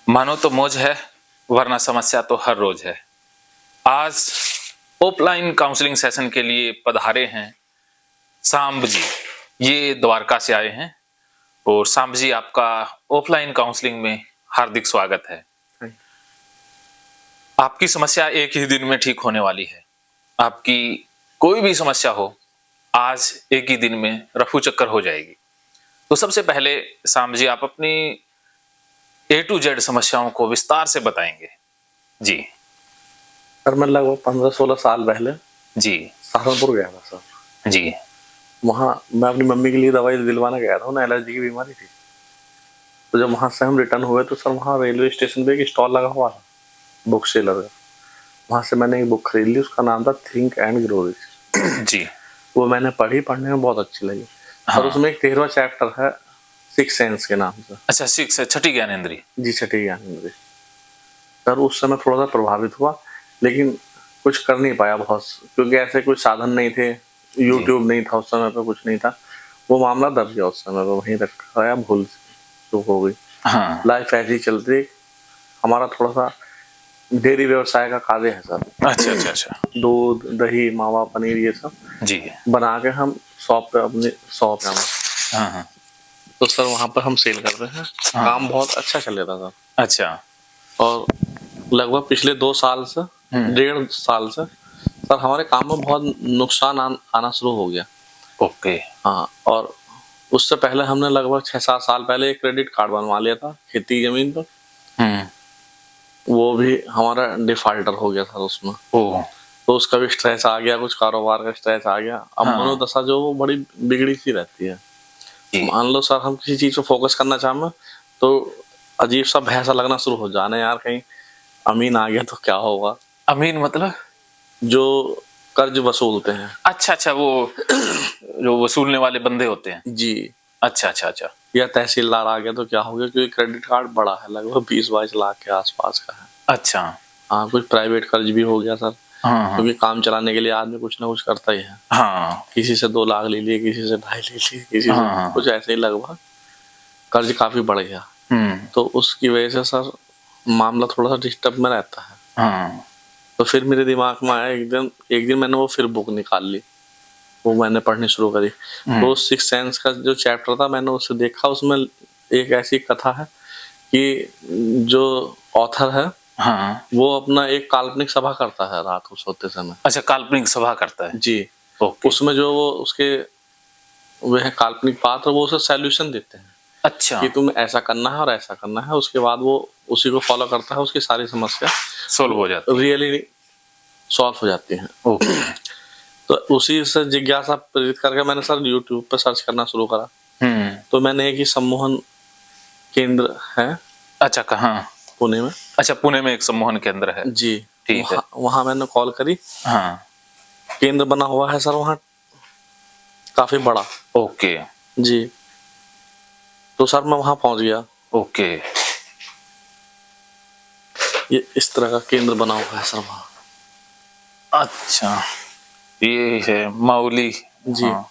मानो तो मौज है, वरना समस्या तो हर रोज है। आज ऑफलाइन काउंसलिंग सेशन के लिए पधारे हैं सांब जी। ये द्वारका से आए हैं और सांब जी आपका ऑफलाइन काउंसलिंग में हार्दिक स्वागत है। आपकी समस्या एक ही दिन में ठीक होने वाली है। आपकी कोई भी समस्या हो, आज एक ही दिन में रफू चक्कर हो जाएगी। तो सबसे पहले सांब जी आप अपनी A to Z समस्याओं को विस्तार से बताएंगे जी। सर मैं लगभग 15-16 साल पहले जी सहारनपुर गया था सर। जी। वहाँ मैं अपनी मम्मी के लिए दवाई दिलवाना गया था, उन्हें एलर्जी की बीमारी थी। तो जब वहाँ से हम रिटर्न हुए तो सर वहाँ रेलवे स्टेशन पे एक स्टॉल लगा हुआ था बुक सेलर का। वहाँ से मैंने एक बुक खरीद ली, उसका नाम था थिंक एंड ग्रो रिच जी। वो मैंने पढ़ी, पढ़ने में बहुत अच्छी लगी। हाँ। और उसमें एक 13वां चैप्टर है सिक्स सेंस के नाम से। अच्छा, सिक्स है, छठी ज्ञानेंद्री। जी, छठी ज्ञानेंद्री। सर उस समय थोड़ा सा प्रभावित हुआ, लेकिन कुछ कर नहीं पाया बहुत, क्योंकि ऐसे कोई साधन नहीं थे, यूट्यूब नहीं था उस समय पे, कुछ नहीं था। वो मामला दब गया उस समय पे, वहीं रखा गया, भूल चूक हो गई। हाँ। लाइफ ऐसी ही चल रही। हमारा थोड़ा सा डेयरी व्यवसाय का कार्य है सर। अच्छा अच्छा अच्छा। दूध, दही, मावा, पनीर ये सब जी। बना के हम शॉप पे, अपनी शॉप है हाँ हाँ। तो सर वहाँ पर हम सेल करते हैं। हाँ। काम बहुत अच्छा चल रहा था सर। अच्छा। और लगभग पिछले 2 साल से, 1.5 साल से सर हमारे काम में बहुत नुकसान आना शुरू हो गया। ओके। हाँ, और उससे पहले हमने लगभग 6-7 साल पहले एक क्रेडिट कार्ड बनवा लिया था खेती जमीन पर। वो भी हमारा डिफॉल्टर हो गया था उसमें। ओह। तो उसका भी स्ट्रेस आ गया, कुछ कारोबार का स्ट्रेस आ गया। अब हाँ। मनोदशा जो वो बड़ी बिगड़ी सी रहती है। मान लो सर हम किसी चीज पे फोकस करना चाहें तो अजीब सा भय लगना शुरू हो जाना, यार कहीं अमीन आ गया तो क्या होगा। अमीन मतलब? जो कर्ज वसूलते हैं। अच्छा अच्छा, वो जो वसूलने वाले बंदे होते हैं। जी। अच्छा अच्छा अच्छा। या तहसीलदार आ गया तो क्या हो गया, क्योंकि क्रेडिट कार्ड बड़ा है, लगभग 20-22 लाख के आसपास का है। अच्छा। हाँ, कुछ प्राइवेट कर्ज भी हो गया सर। हाँ। क्योंकि काम चलाने के लिए आदमी कुछ ना कुछ करता ही है। हाँ। किसी से 2 लाख ले लिए, किसी से 2.5 ले लिए, किसी हाँ। से कुछ ऐसे ही, लगभग कर्ज काफी बढ़ गया। तो उसकी वजह से सर मामला थोड़ा सा डिस्टर्ब में रहता है। हाँ। तो फिर मेरे दिमाग में आया एक दिन मैंने वो फिर बुक निकाल ली, वो मैंने पढ़नी शुरू करी। तो सिक्स सेंस का जो चैप्टर था मैंने उसे देखा, उसमें एक ऐसी कथा है कि जो ऑथर है, हाँ, वो अपना एक काल्पनिक सभा करता है रात को सोते समय। अच्छा, काल्पनिक सभा करता है जी। ओके। उसमें जो वो उसके वह काल्पनिक पात्र वो उसे सॉल्यूशन देते हैं। अच्छा, कि तुम ऐसा करना है और ऐसा करना है, उसके बाद वो उसी को फॉलो करता है, उसकी सारी समस्या सोल्व हो जाती है, रियली सॉल्व हो जाती है। ओके। तो उसी से जिज्ञासा प्रेरित करके मैंने सर यूट्यूब पर सर्च करना शुरू करा। तो मैंने एक ही सम्मोहन केंद्र है। अच्छा, कहाँ? पुणे में। अच्छा, पुणे में एक सम्मोहन केंद्र है जी, ठीक है। वहाँ मैंने कॉल करी। हाँ, केंद्र बना हुआ है सर वहाँ, काफी बड़ा। ओके जी। तो सर मैं वहाँ पहुँच गया। ओके। ये इस तरह का केंद्र बना हुआ है सर वहाँ। अच्छा, ये है माउली जी। हाँ,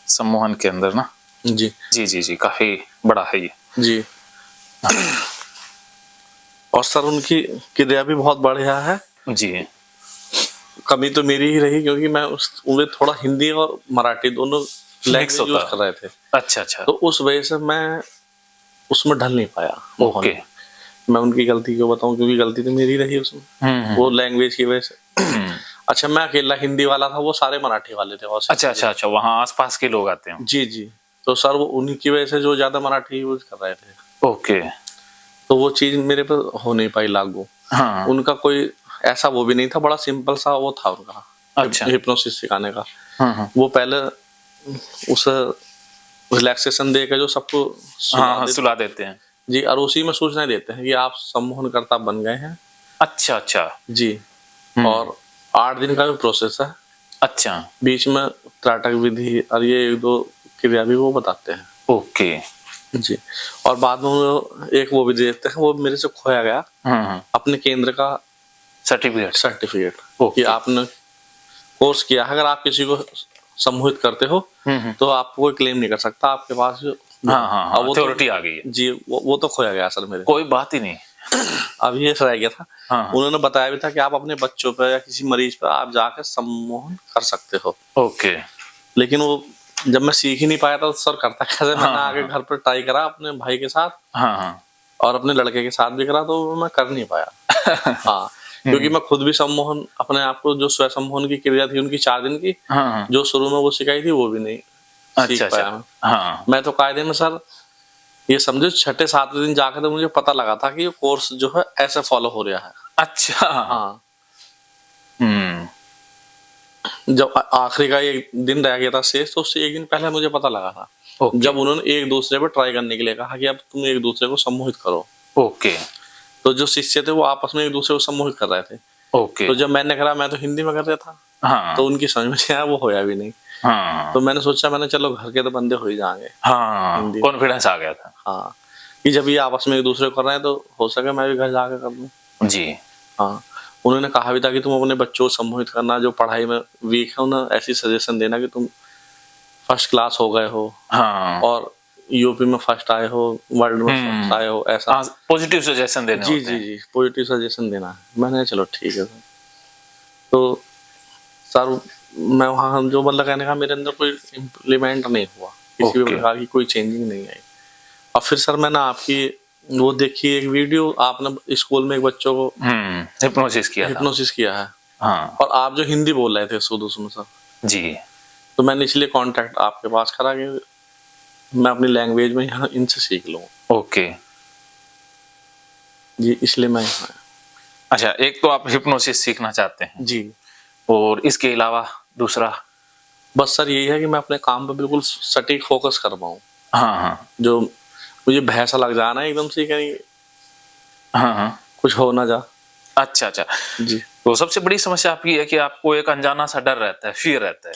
सम्मोहन केंद्र ना? जी जी जी जी, काफी बड़ा है ये। जी। और सर उनकी क्रिया भी बहुत बढ़िया है। जी। कमी तो मेरी ही रही, क्योंकि मैं उनमें थोड़ा हिंदी और मराठी दोनों लैंग्वेज यूज कर रहे थे। अच्छा अच्छा। तो उस वजह से मैं उसमें ढल नहीं पाया। ओके। मैं उनकी गलती क्यों बताऊं, क्योंकि गलती तो मेरी रही उसमें, वो लैंग्वेज की वजह से। अच्छा, मैं अकेला हिंदी वाला था, वो सारे मराठी वाले थे। अच्छा अच्छा अच्छा, वहाँ आसपास के लोग आते हैं। जी जी। तो सर वो उन्हीं की वजह से जो ज्यादा मराठी यूज कर रहे थे। ओके। तो वो चीज मेरे पर हो नहीं पाई लागू। हाँ। उनका कोई ऐसा वो भी नहीं था, बड़ा सिंपल सा वो था उनका। अच्छा। हिप्नोसिस सिखाने का। हाँ। वो पहले उस रिलैक्सेशन दे के जो सबको सुला देते हैं। जी, और उसी में सूचना देते हैं कि आप सम्मोहनकर्ता बन गए हैं। अच्छा अच्छा। जी। और 8 दिन का भी प्रोसेस है। अच्छा। बीच में त्राटक विधि और ये 1-2 क्रिया भी वो बताते हैं। ओके। जी। और बाद में एक वो भी देते हैं, वो मेरे से खोया गया। अपने केंद्र का सर्टिफिकेट कि आपने कोर्स किया है। अगर आप किसी को सम्मोहित करते हो तो आप कोई क्लेम नहीं कर सकता, आपके पास अथॉरिटी आ गई है। जी, वो तो खोया गया सर मेरे। कोई बात ही नहीं। अब ये रह गया था। हाँ। उन्होंने बताया भी था कि आप अपने बच्चों पर या किसी मरीज पर आप जाकर सम्मोहन कर सकते हो। ओके। लेकिन वो जब मैं सीख ही नहीं पाया था तो सर करता कैसे, मैंने हाँ, आगे घर पर ट्राई करा अपने भाई के साथ हाँ, हाँ। और अपने लड़के के साथ भी करा, तो वो मैं कर नहीं पाया। हाँ, क्योंकि मैं खुद भी सम्मोहन, अपने आप को जो स्व सम्मोहन की क्रिया थी उनकी 4 दिन की, हाँ, हाँ। जो शुरू में वो सिखाई थी वो भी नहीं सीख अच्छा, पाया अच्छा। मैं। हाँ। मैं तो कायदे में सर ये समझो 6-7 दिन जाकर तो मुझे पता लगा था कि ये कोर्स जो है ऐसे फॉलो हो रहा है। अच्छा। हाँ, हम्म। जब आखिरी का एक दिन रह गया था शेष, तो उससे एक दिन पहले मुझे पता लगा था। ओके। जब उन्होंने एक दूसरे पर ट्राई करने के लिए कहा कि अब तुम एक दूसरे को सम्मोहित करो, ओके। तो जो शिष्य थे वो आपस में एक दूसरे को सम्मोहित कर रहे थे। ओके। तो जब मैंने करा, मैं तो हिंदी में कर रहा था, हाँ, तो उनकी समझ में नहीं आया, वो होया भी नहीं। हाँ, तो मैंने सोचा, मैंने चलो घर के तो बंदे हो ही जाएंगे हाँ, हिंदी। कॉन्फिडेंस आ गया था। हाँ, कि जब ये आपस में एक दूसरे को कर रहे हैं तो हो सके मैं भी घर जाकर कर लूँ। जी। हाँ, उन्होंने कहा भी था कि तुम अपने बच्चों को सम्मोहित करना, जो पढ़ाई में वीक है उन्हें ऐसी सजेशन देना कि तुम फर्स्ट क्लास हो गए हो हाँ। और यूपी में फर्स्ट आए हो, वर्ल्ड में फर्स्ट आए हो, ऐसा। हाँ, पॉजिटिव सजेशन देने जी होते जी हैं। जी, पॉजिटिव सजेशन देना है। मैंने चलो ठीक है सर। तो सर मैं वहाँ जो मतलब कहने का, मेरे अंदर कोई इम्प्लीमेंट नहीं हुआ, किसी भी ओके। प्रकार की कोई चेंजिंग नहीं आई। और फिर सर मैंने आपकी वो देखी एक वीडियो, आपने स्कूल में एक बच्चों को हिप्नोसिस किया था। हिप्नोसिस किया है, हाँ। और आप जो हिंदी बोल रहे थे शुद्ध उसमें सर, जी। तो मैंने इसलिए कांटेक्ट आपके पास करा कि मैं अपनी लैंग्वेज में यहाँ इनसे सीख लूँ। ओके। जी, इसलिए मैं यहाँ आया। अच्छा, एक तो आप हिप्नोसिस सीखना चाहते हैं, जी, और इसके अलावा दूसरा? बस सर यही है कि मैं अपने काम पे बिल्कुल सटीक फोकस कर पाऊँ। हाँ, हाँ, जो मुझे भय सा लग जाना एकदम से, कहीं हाँ, हाँ। कुछ हो ना जा। अच्छा, अच्छा। जी तो सबसे बड़ी समस्या आपकी है कि आपको एक अनजाना सा डर रहता है, फियर रहता है।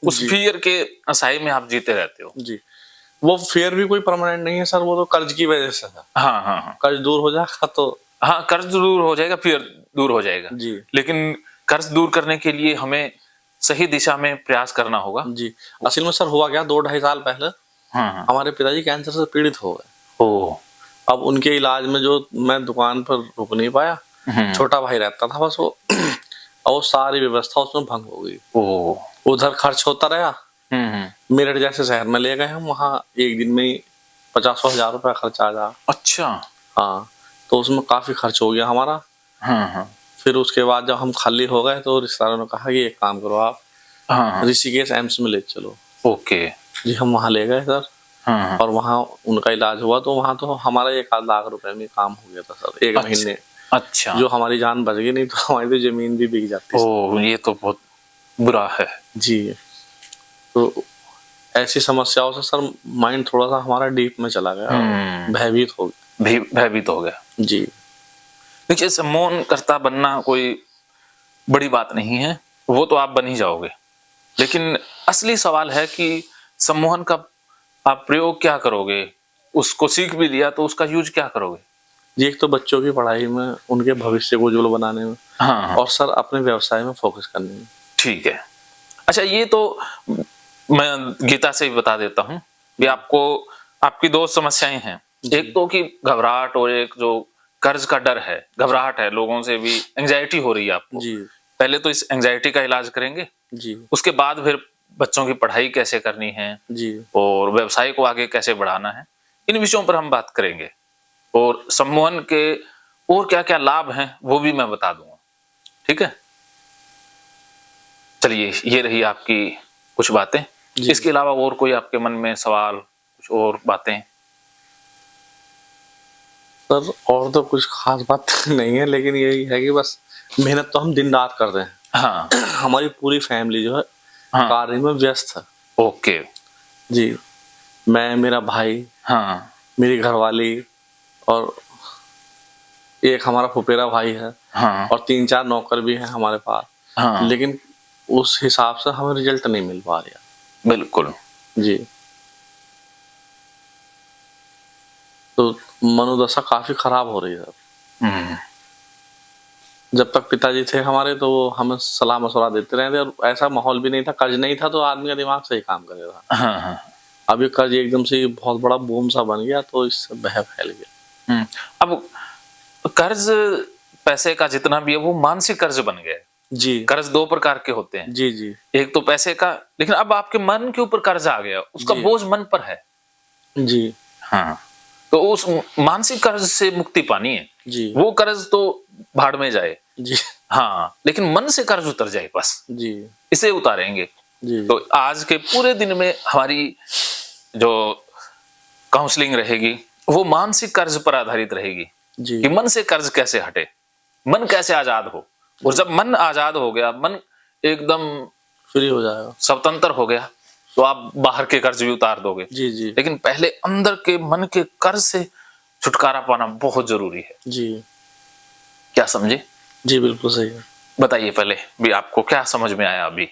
उस जी फियर के असाई में आप जीते रहते हो। जी, वो फेयर भी कोई परमानेंट नहीं है सर, वो तो कर्ज की वजह से है। हाँ, हाँ, हाँ। कर्ज दूर हो जाएगा तो हाँ, कर्ज दूर हो जाएगा, फियर दूर हो जाएगा। जी लेकिन कर्ज दूर करने के लिए हमें सही दिशा में प्रयास करना होगा। जी। असल में सर हुआ क्या, 2-2.5 साल पहले हाँ, हाँ। हमारे पिताजी कैंसर से पीड़ित हो गए। ओ। अब उनके इलाज में जो मैं दुकान पर रुक नहीं पाया, छोटा भाई रहता था बस वो, और वो सारी व्यवस्था उसमें भंग हो गई। ओ। उधर खर्च होता रहा। मेरठ जैसे शहर में ले गए हम, वहाँ एक दिन में ही 50-100 हजार रुपया खर्च आ जा। अच्छा। हाँ, तो उसमें काफी खर्च हो गया हमारा। हाँ, हाँ, फिर उसके बाद जब हम खाली हो गए तो रिश्तेदारों ने कहा कि एक काम करो आप हाँ, हाँ। ऋषिकेश एम्स में ले चलो। ओके। जी, हम वहाँ ले गए सर, हाँ, हाँ। और वहाँ उनका इलाज हुआ, तो वहाँ तो हमारा 1-8 लाख रुपए में काम हो गया था सर, एक महीने। अच्छा। जो हमारी जान बच गई, नहीं तो हमारी तो जमीन भी बिक जाती। ओ, ये तो बहुत बुरा है। जी, तो ऐसी समस्याओं से सर माइंड थोड़ा सा हमारा डीप में चला गया, भयभीत हो गया। भयभीत हो गया। जी, देखिए, सम्मोहन करता बनना कोई बड़ी बात नहीं है, वो तो आप बन ही जाओगे। लेकिन असली सवाल है कि सम्मोहन का आप प्रयोग क्या करोगे? उसको सीख भी लिया तो उसका यूज क्या करोगे? जी, एक तो बच्चों की पढ़ाई में, उनके भविष्य को उज्जवल बनाने में, हाँ, हाँ। और सर अपने व्यवसाय में फोकस करने में। ठीक है। अच्छा, ये तो मैं गीता से भी बता देता हूँ कि आपको आपकी 2 समस्याएं हैं। एक तो कि घबराहट, और एक जो कर्ज का डर है, घबराहट है, लोगों से भी एंजाइटी हो रही है आपको। जी पहले तो इस एंजाइटी का इलाज करेंगे, जी उसके बाद फिर बच्चों की पढ़ाई कैसे करनी है जी और व्यवसाय को आगे कैसे बढ़ाना है, इन विषयों पर हम बात करेंगे। और सम्मोहन के और क्या क्या लाभ हैं वो भी मैं बता दूंगा। ठीक है, चलिए, ये रही आपकी कुछ बातें। इसके अलावा और कोई आपके मन में सवाल, कुछ और बातें? सर और तो कुछ खास बात नहीं है, लेकिन यही है कि बस मेहनत तो हम दिन रात कर रहे हैं। हाँ। हमारी पूरी फैमिली जो है हाँ। कार्य में व्यस्त है। ओके। जी, मैं, मेरा भाई, हाँ। मेरी घरवाली, और एक हमारा फुफेरा भाई है, हाँ। और 3-4 नौकर भी हैं हमारे पास। हाँ। लेकिन उस हिसाब से हमें रिजल्ट नहीं मिल पा रहा। बिल्कुल। जी, तो मनोदशा काफी खराब हो रही है। जब तक पिताजी थे हमारे तो वो हमें सलाह मशवरा देते रहे थे, और ऐसा माहौल भी नहीं था, कर्ज नहीं था, तो आदमी का दिमाग सही काम करेगा। हाँ, हाँ। अब ये कर्ज एकदम से बहुत बड़ा बूम सा बन गया, तो इससे भय फैल गया। अब कर्ज पैसे का जितना भी है वो मानसिक कर्ज बन गया है। जी कर्ज दो प्रकार के होते हैं, जी जी एक तो पैसे का, लेकिन अब आपके मन के ऊपर कर्ज आ गया, उसका जी बोझ मन पर है। जी हाँ, तो उस मानसिक कर्ज से मुक्ति पानी है। जी वो कर्ज तो भाड़ में जाए, जी हाँ, लेकिन मन से कर्ज उतर जाए बस, जी इसे उतारेंगे। जी तो आज के पूरे दिन में हमारी जो काउंसलिंग रहेगी वो मानसिक कर्ज पर आधारित रहेगी जी कि मन से कर्ज कैसे हटे, मन कैसे आजाद हो। और जब मन आजाद हो गया, मन एकदम फ्री हो जाएगा। स्वतंत्र हो गया, तो आप बाहर के कर्ज भी उतार दोगे। जी जी लेकिन पहले अंदर के मन के कर्ज से छुटकारा पाना बहुत जरूरी है। जी क्या समझे? जी बिल्कुल सही है। बताइए पहले भी आपको क्या समझ में आया अभी?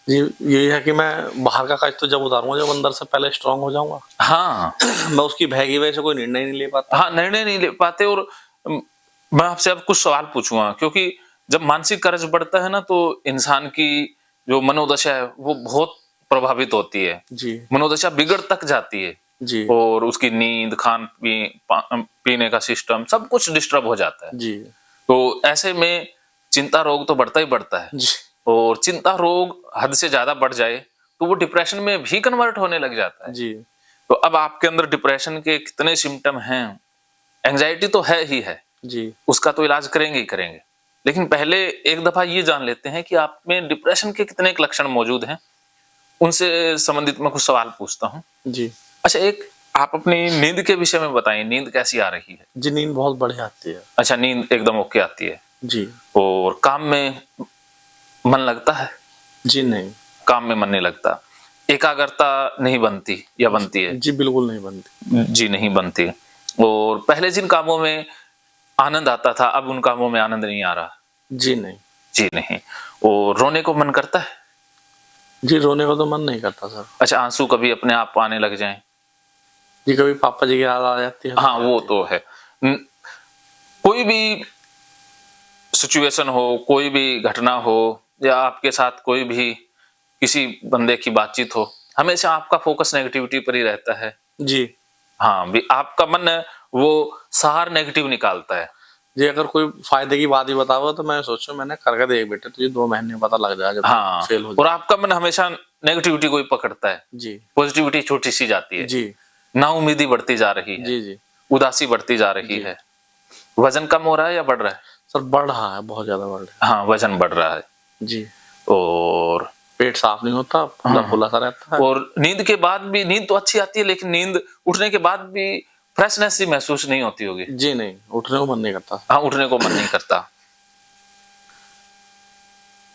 जी यही है कि मैं बाहर का कर्ज तो जब उतारूंगा जब अंदर से पहले स्ट्रांग हो जाऊंगा। हाँ मैं उसकी भय की वजह से कोई निर्णय नहीं ले पाता। हाँ, निर्णय नहीं ले पाते। और मैं आपसे अब कुछ सवाल पूछूंगा, क्योंकि जब मानसिक कर्ज बढ़ता है ना तो इंसान की जो मनोदशा है वो बहुत प्रभावित होती है। जी मनोदशा बिगड़ तक जाती है जी और उसकी नींद, खान पीने का सिस्टम सब कुछ डिस्टर्ब हो जाता है। जी तो ऐसे में चिंता रोग तो बढ़ता ही बढ़ता है, जी और चिंता रोग हद से ज्यादा बढ़ जाए तो वो डिप्रेशन में भी कन्वर्ट होने लग जाता है। जी तो अब आपके अंदर डिप्रेशन के कितने सिम्टम हैं? एंजाइटी तो है ही है, जी उसका तो इलाज करेंगे ही करेंगे, लेकिन पहले एक दफा ये जान लेते हैं कि आप में डिप्रेशन के कितने लक्षण मौजूद हैं। उनसे संबंधित मैं कुछ सवाल पूछता हूँ। जी अच्छा, एक आप अपनी नींद के विषय में बताइए, नींद कैसी आ रही है? जी नींद बहुत बढ़िया आती है। अच्छा, नींद एकदम ओके आती है। जी और काम में मन लगता है? जी नहीं। काम में मन नहीं लगता। एकाग्रता नहीं बनती या बनती है? जी बिल्कुल नहीं बनती। जी नहीं बनती। और पहले जिन कामों में आनंद आता था अब उन कामों में आनंद नहीं आ रहा? जी नहीं। जी नहीं। और रोने को मन करता है? जी रोने को तो मन नहीं करता सर। अच्छा, आंसू कभी अपने आप आने लग जाएं? जी कभी पापा जी की याद आ जाती है। हाँ, वो तो है। कोई भी सिचुएशन हो, कोई भी घटना हो, या आपके साथ कोई भी किसी बंदे की बातचीत हो, हमेशा आपका फोकस नेगेटिविटी पर ही रहता है। जी हाँ भी, आपका मन है वो सार नेगेटिव निकालता है। जी अगर कोई फायदे की बात ही बताओ तो मैं सोचूं मैंने करके देख बेटे तुझे 2 महीने में पता लग जाएगा जब हाँ, फेल हो और जाए। आपका मन हमेशा नेगेटिविटी को ही पकड़ता है, जी पॉजिटिविटी छोटी सी जाती है। जी नाउम्मीदी बढ़ती जा रही है, जी जी उदासी बढ़ती जा रही जी। है। वजन कम हो रहा है या बढ़ रहा है? सर बढ़ रहा है, बहुत ज्यादा बढ़ रहा हाँ, वजन बढ़ रहा है। है। जी और पेट साफ नहीं होता, फुला फुला सा रहता है। और नींद के बाद भी, नींद तो अच्छी आती है लेकिन नींद उठने के बाद भी फ्रेशनेस सी महसूस नहीं होती होगी? जी नहीं, उठने को मन नहीं करता। हाँ, उठने को मन नहीं करता।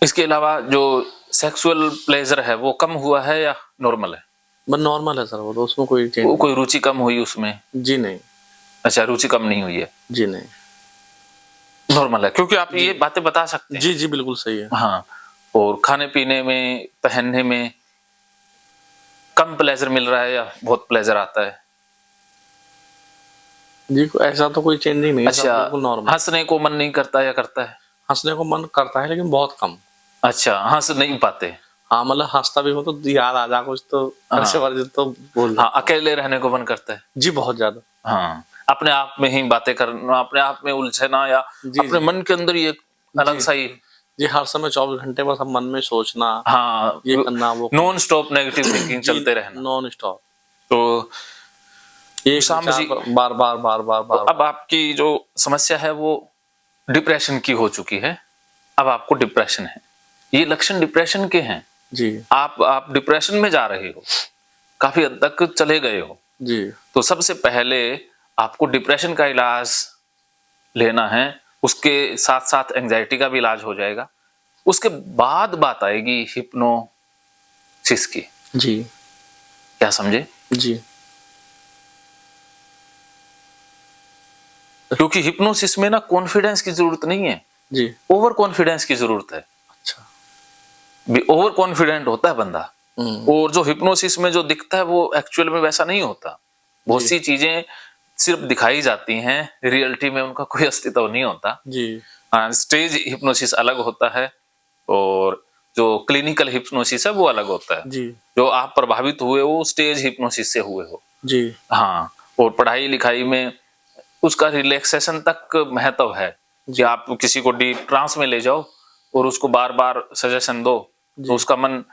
इसके अलावा जो सेक्सुअल प्लेजर है वो कम हुआ है या नॉर्मल है? बस नॉर्मल है सर, वो तो उसमें कोई चेंज कोई रुचि कम हुई उसमें? जी नहीं। अच्छा, रुचि कम नहीं हुई है? जी नहीं, नॉर्मल है, क्योंकि आप ये बातें बता सकते हैं। जी जी बिल्कुल सही है। हाँ, और खाने पीने में, पहनने में कम प्लेजर मिल रहा है या बहुत प्लेजर आता है? जी ऐसा तो कोई चेंज नहीं है। अच्छा, बिल्कुल नॉर्मल। हंसने को मन नहीं करता या करता है? हंसने को मन करता है लेकिन बहुत कम। अच्छा, हंस नहीं पाते? हाँ मतलब हंसता भी हो तो याद आ जा कुछ तो ऐसे वर्जित तो बोल। हाँ, अकेले रहने को मन करता है? जी बहुत ज्यादा। हाँ, अपने आप में ही बातें करना, अपने आप में उलझना, या अपने मन के अंदर ये अलग सा ही? जी हर समय 24 घंटे बस हम मन में सोचना, हाँ, ये करना, वो नॉन स्टॉप नेगेटिव थिंकिंग चलते रहना, नॉन स्टॉप। तो ये शाम जी बार बार बार बार बार। अब आपकी जो समस्या है वो डिप्रेशन की हो चुकी है। अब आपको डिप्रेशन है, ये लक्षण डिप्रेशन के हैं जी। आप डिप्रेशन में जा रहे हो, काफी हद तक चले गए हो जी। तो सबसे पहले आपको डिप्रेशन का इलाज लेना है, उसके साथ साथ एंजाइटी का भी इलाज हो जाएगा। उसके बाद बात आएगी हिप्नोसिस की। जी क्या समझे? जी क्योंकि हिप्नोसिस में ना कॉन्फिडेंस की जरूरत नहीं है जी, ओवर कॉन्फिडेंस की जरूरत है। अच्छा। ओवर कॉन्फिडेंट होता है बंदा, और जो हिप्नोसिस में जो दिखता है वो एक्चुअल में वैसा नहीं होता। बहुत सी चीजें सिर्फ दिखाई जाती हैं, रियलिटी में उनका कोई अस्तित्व नहीं होता जी। स्टेज हिप्नोसिस अलग होता है और जो क्लिनिकल हिप्नोसिस है वो अलग होता है। जी जो आप प्रभावित हुए वो स्टेज हिप्नोसिस से हुए हो। जी। हाँ, और पढ़ाई लिखाई में उसका रिलैक्सेशन तक महत्व है कि आप किसी को डीप ट्रांस में ले जाओ और उसको बार बार सजेशन दो तो उसका मन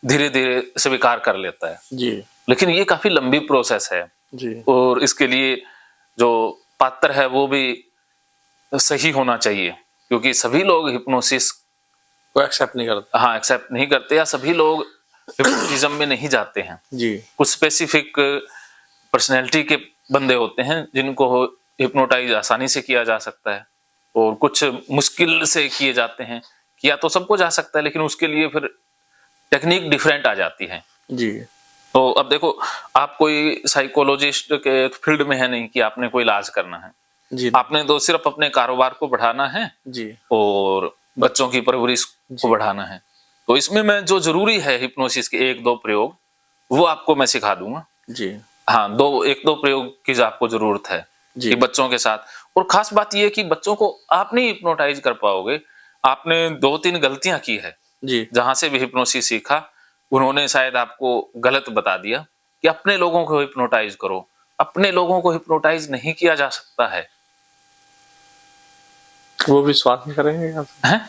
धीरे धीरे स्वीकार कर लेता है जी। लेकिन ये काफी लंबी प्रोसेस है जी। और इसके लिए जो पात्र है वो भी सही होना चाहिए क्योंकि सभी लोग हिप्नोसिस को एक्सेप्ट नहीं करते। हाँ एक्सेप्ट नहीं करते या सभी लोग हिप्नोटिज्म में नहीं जाते हैं। जी। कुछ स्पेसिफिक पर्सनैलिटी के बंदे होते हैं जिनको हिप्नोटाइज आसानी से किया जा सकता है और कुछ मुश्किल से किए जाते हैं। किया तो सबको जा सकता है लेकिन उसके लिए फिर टेक्निक डिफरेंट आ जाती है। जी। तो अब देखो आप कोई साइकोलॉजिस्ट के फील्ड में है नहीं कि आपने कोई इलाज करना है। जी। आपने तो सिर्फ अपने कारोबार को बढ़ाना है जी। और बच्चों की परवरिश को बढ़ाना है। तो इसमें मैं जो जरूरी है हिप्नोसिस के 1-2 प्रयोग वो आपको मैं सिखा दूंगा। जी। हाँ 1-2 प्रयोग की आपको जरूरत है कि बच्चों के साथ। और खास बात यह है कि बच्चों को आप नहीं हिप्नोटाइज कर पाओगे। आपने 2-3 गलतियां की है जी। जहां से भी हिप्नोसिस सीखा उन्होंने शायद आपको गलत बता दिया कि अपने लोगों को हिप्नोटाइज करो। अपने लोगों को हिप्नोटाइज नहीं किया जा सकता है। वो विश्वास नहीं करेंगे हैं?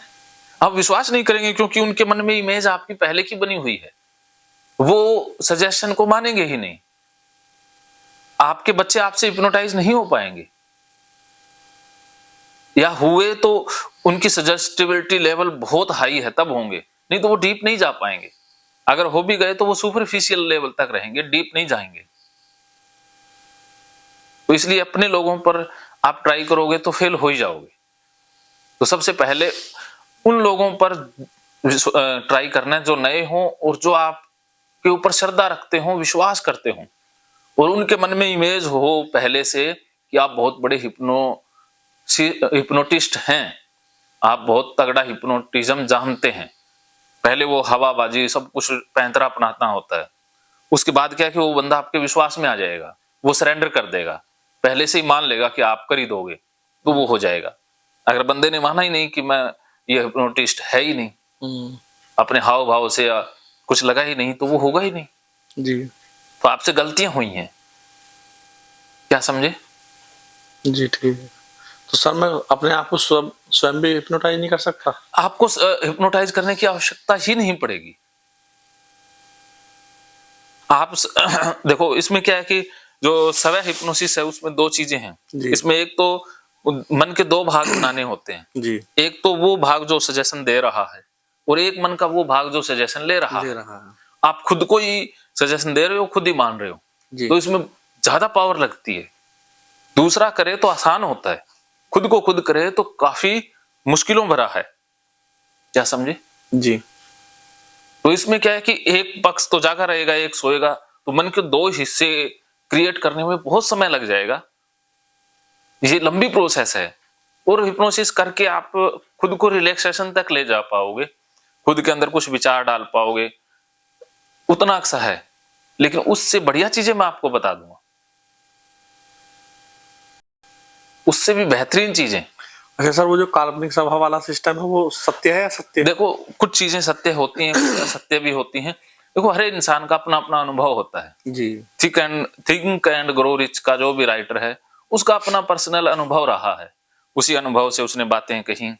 आप विश्वास नहीं करेंगे क्योंकि उनके मन में इमेज आपकी पहले की बनी हुई है। वो सजेशन को मानेंगे ही नहीं। आपके बच्चे आपसे हिप्नोटाइज नहीं हो पाएंगे या हुए तो उनकी सजेस्टिबिलिटी लेवल बहुत हाई है तब होंगे नहीं तो वो डीप नहीं जा पाएंगे। अगर हो भी गए तो वो सुपरफिशियल लेवल तक रहेंगे डीप नहीं जाएंगे। तो इसलिए अपने लोगों पर आप ट्राई करोगे तो फेल हो ही जाओगे। तो सबसे पहले उन लोगों पर ट्राई करना है जो नए हों और जो आपके ऊपर श्रद्धा रखते हों विश्वास करते हों और उनके मन में इमेज हो पहले से कि आप बहुत बड़े हिप्नोटिस्ट हैं। आप बहुत तगड़ा हिप्नोटिज्म जानते हैं। पहले वो हवाबाजी सब कुछ पैंतरा अपनाना होता है। उसके बाद क्या है कि वो बंदा आपके विश्वास में आ जाएगा। वो सरेंडर कर देगा पहले से ही मान लेगा कि आप कर ही दोगे तो वो हो जाएगा। अगर बंदे ने माना ही नहीं कि मैं ये हिप्नोटिस्ट है ही नहीं अपने हाव भाव से या कुछ लगा ही नहीं तो वो होगा ही नहीं। जी। तो आपसे गलतियां हुई हैं। क्या समझे? जी ठीक है। तो सर मैं अपने आप को स्वयं भी हिप्नोटाइज नहीं कर सकता? आपको हिप्नोटाइज करने की आवश्यकता ही नहीं पड़ेगी। आप देखो इसमें क्या है कि जो सवय हिप्नोसिस है उसमें 2 चीजें हैं। इसमें एक तो मन के 2 भाग बनाने होते हैं। जी। एक तो वो भाग जो सजेशन दे रहा है और एक मन का वो भाग जो सजेशन ले रहा है। आप खुद को ही सजेशन दे रहे हो खुद ही मान रहे हो तो इसमें ज्यादा पावर लगती है। दूसरा करे तो आसान होता है खुद को खुद करे तो काफी मुश्किलों भरा है। क्या समझे? जी। तो इसमें क्या है कि एक पक्ष तो जागा रहेगा एक सोएगा तो मन के 2 हिस्से क्रिएट करने में बहुत समय लग जाएगा। ये लंबी प्रोसेस है और हिप्नोसिस करके आप खुद को रिलैक्सेशन तक ले जा पाओगे। खुद के अंदर कुछ विचार डाल पाओगे उतना अक्सर है लेकिन उससे बढ़िया चीजें मैं आपको बता दूंगा। उससे भी बेहतरीन चीजें। अच्छा सर वो जो काल्पनिक सभा वाला सिस्टम है वो सत्य है या सत्य? देखो कुछ चीजें सत्य होती हैं कुछ असत्य भी होती हैं। देखो हर इंसान का अपना अपना अनुभव होता है। जी। थिंक एंड ग्रो रिच का जो भी राइटर है उसका अपना पर्सनल अनुभव रहा है। उसी अनुभव से उसने बातें कही।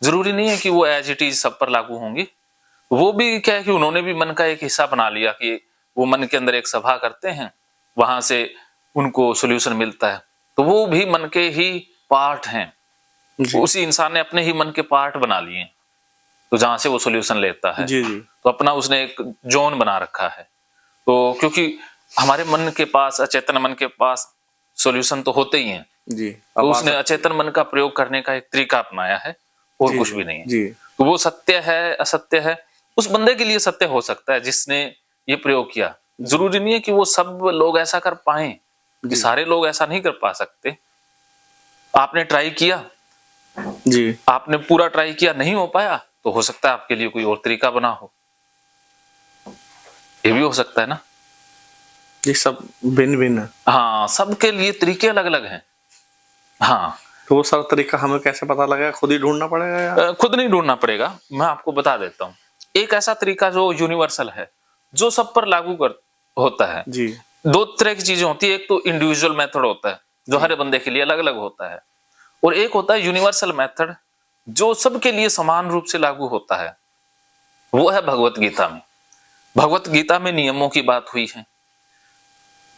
जरूरी नहीं है कि वो एज इट इज सब पर लागू होंगी। वो भी क्या है कि उन्होंने भी मन का एक हिस्सा बना लिया कि वो मन के अंदर एक सभा करते हैं वहां से उनको सोल्यूशन मिलता है तो वो भी मन के ही पार्ट हैं। उसी इंसान ने अपने ही मन के पार्ट बना लिए तो जहां से वो सोल्यूशन लेता है। जी जी। तो अपना उसने एक जोन बना रखा है। तो क्योंकि हमारे मन के पास अचेतन मन के पास सोल्यूशन तो होते ही हैं। जी। तो उसने अचेतन मन का प्रयोग करने का एक तरीका अपनाया है और कुछ भी नहीं है। जी। तो वो सत्य है असत्य है उस बंदे के लिए सत्य हो सकता है जिसने ये प्रयोग किया। जरूरी नहीं है कि वो सब लोग ऐसा कर पाए कि सारे लोग ऐसा नहीं कर पा सकते। आपने ट्राई किया जी आपने पूरा ट्राई किया नहीं हो पाया तो हो सकता है आपके लिए कोई और तरीका बना हो। ये भी हो सकता है ना। ये सब भिन्न भिन्न। हाँ सबके लिए तरीके अलग अलग हैं। हाँ तो वो सब तरीका हमें कैसे पता लगेगा? खुद ही ढूंढना पड़ेगा या? खुद नहीं ढूंढना पड़ेगा मैं आपको बता देता हूँ। एक ऐसा तरीका जो यूनिवर्सल है जो सब पर लागू होता है। जी। 2 तरह की चीजें होती है। एक तो इंडिविजुअल मेथड होता है जो हर बंदे के लिए अलग अलग होता है, और एक होता है यूनिवर्सल मेथड जो सबके लिए समान रूप से लागू होता है। वो है भगवत गीता में। भगवत गीता में नियमों की बात हुई है,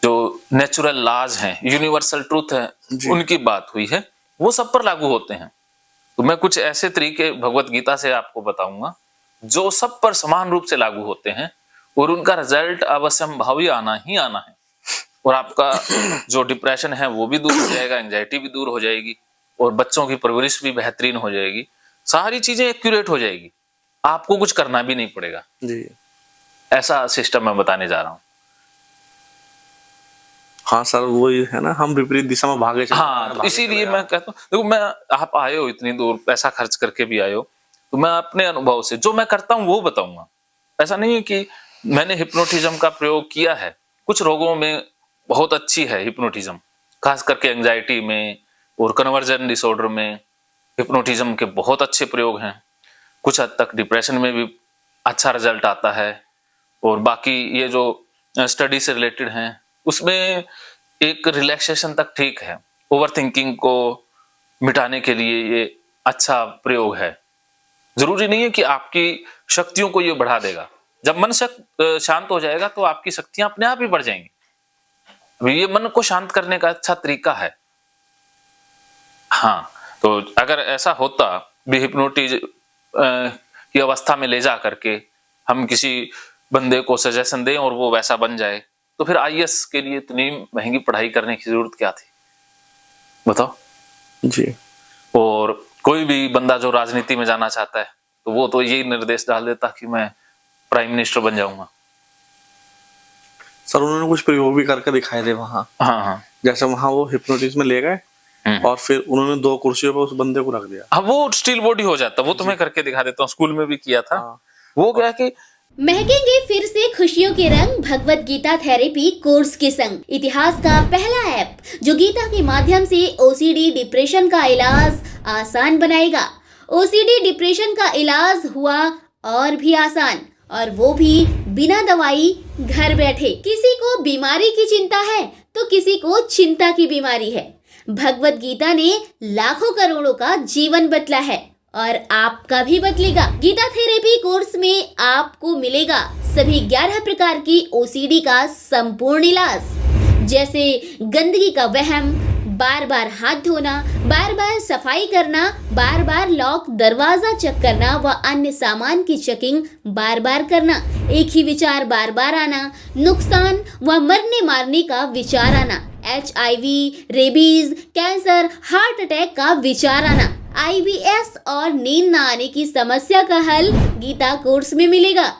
जो नेचुरल लॉज हैं, यूनिवर्सल ट्रूथ है, उनकी बात हुई है, वो सब पर लागू होते हैं। तो मैं कुछ ऐसे तरीके भगवत गीता से आपको बताऊंगा जो सब पर समान रूप से लागू होते हैं, और उनका रिजल्ट अवश्यंभावी आना ही आना है। और आपका जो डिप्रेशन है वो भी दूर हो जाएगा, एंजाइटी भी दूर हो जाएगी, और बच्चों की परवरिश भी बेहतरीन हो जाएगी, सारी चीजें एक्यूरेट हो जाएगी, आपको कुछ करना भी नहीं पड़ेगा जी। ऐसा सिस्टम मैं बताने जा रहा हूँ। हाँ सर, वही है ना, हम विपरीत दिशा में भागे चले। हाँ, तो इसीलिए मैं कहता हूँ, देखो मैं, आप आए हो इतनी दूर, पैसा खर्च करके भी आए हो, तो मैं अपने अनुभव से जो मैं करता हूँ वो बताऊंगा। ऐसा नहीं है कि मैंने हिप्नोटिज्म का प्रयोग किया है, कुछ रोगों में बहुत अच्छी है हिप्नोटिज्म, खास करके एंजाइटी में और कन्वर्जन डिसऑर्डर में हिप्नोटिज्म के बहुत अच्छे प्रयोग हैं। कुछ हद तक डिप्रेशन में भी अच्छा रिजल्ट आता है, और बाकी ये जो स्टडी से रिलेटेड हैं उसमें एक रिलैक्सेशन तक ठीक है। ओवर थिंकिंग को मिटाने के लिए ये अच्छा प्रयोग है। जरूरी नहीं है कि आपकी शक्तियों को ये बढ़ा देगा। जब मन शांत हो जाएगा तो आपकी शक्तियां अपने आप ही बढ़ जाएंगी। अभी ये मन को शांत करने का अच्छा तरीका है। हाँ, तो अगर ऐसा होता भी हिप्नोटिज की अवस्था में ले जा करके हम किसी बंदे को सजेशन दें और वो वैसा बन जाए, तो फिर आईएएस के लिए इतनी महंगी पढ़ाई करने की जरूरत क्या थी, बताओ जी। और कोई भी बंदा जो राजनीति में जाना चाहता है तो वो तो यही निर्देश डाल देता कि मैं प्राइम मिनिस्टर बन जाऊंगा। सर उन्होंने कुछ प्रयोग भी करके दिखाए थे वहाँ। हाँ, जैसे वहाँ वो हिप्नोटिज्म में ले गए और फिर उन्होंने 2 कुर्सियों पर उस बंदे को रख दिया। हाँ, वो स्टील बॉडी हो जाता, वो तो मैं करके दिखा देता हूँ, स्कूल में भी किया था। वो क्या कि महकेंगे फिर से खुशियों के रंग भगवत गीता थेरेपी कोर्स के संग। इतिहास का पहला ऐप जो गीता के माध्यम से ओसीडी डिप्रेशन का इलाज आसान बनाएगा। ओसीडी डिप्रेशन का इलाज हुआ और भी आसान, और वो भी बिना दवाई, घर बैठे। किसी को बीमारी की चिंता है तो किसी को चिंता की बीमारी है। भगवत गीता ने लाखों करोड़ों का जीवन बदला है और आपका भी बदलेगा। गीता थेरेपी कोर्स में आपको मिलेगा सभी 11 प्रकार की ओसीडी का संपूर्ण इलाज, जैसे गंदगी का वहम, बार बार हाथ धोना, बार बार सफाई करना, बार बार लॉक दरवाजा चेक करना व अन्य सामान की चेकिंग बार बार करना, एक ही विचार बार बार आना, नुकसान व मरने मारने का विचार आना, HIV, rabies, cancer, heart attack का विचार आना, IBS और नींद न आने की समस्या का हल गीता कोर्स में मिलेगा।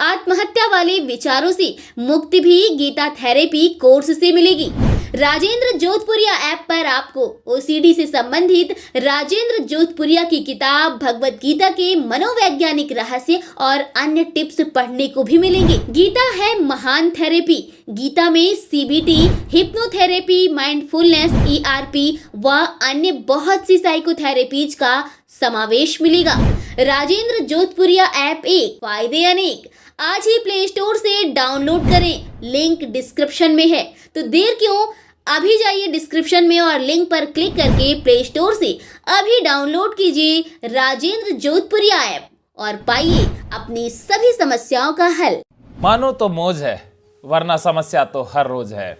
आत्महत्या वाले विचारों से मुक्ति भी गीता थेरेपी कोर्स से मिलेगी। राजेंद्र जोधपुरिया ऐप पर आपको ओसीडी से संबंधित राजेंद्र जोधपुरिया की किताब भगवत गीता के मनोवैज्ञानिक रहस्य और अन्य टिप्स पढ़ने को भी मिलेंगे। गीता है महान थेरेपी। गीता में CBT, हिप्नोथेरेपी, माइंडफुलनेस, ERP व अन्य बहुत सी साइकोथेरेपीज का समावेश मिलेगा। राजेंद्र जोधपुरिया ऐप एक, फायदे अनेक। आज ही प्ले स्टोर से डाउनलोड करें, लिंक डिस्क्रिप्शन में है। तो देर क्यों, अभी जाइए डिस्क्रिप्शन में और लिंक पर क्लिक करके प्ले स्टोर से अभी डाउनलोड कीजिए राजेंद्र जोधपुरिया ऐप और पाइए अपनी सभी समस्याओं का हल। मानो तो मौज है, वरना समस्या तो हर रोज है।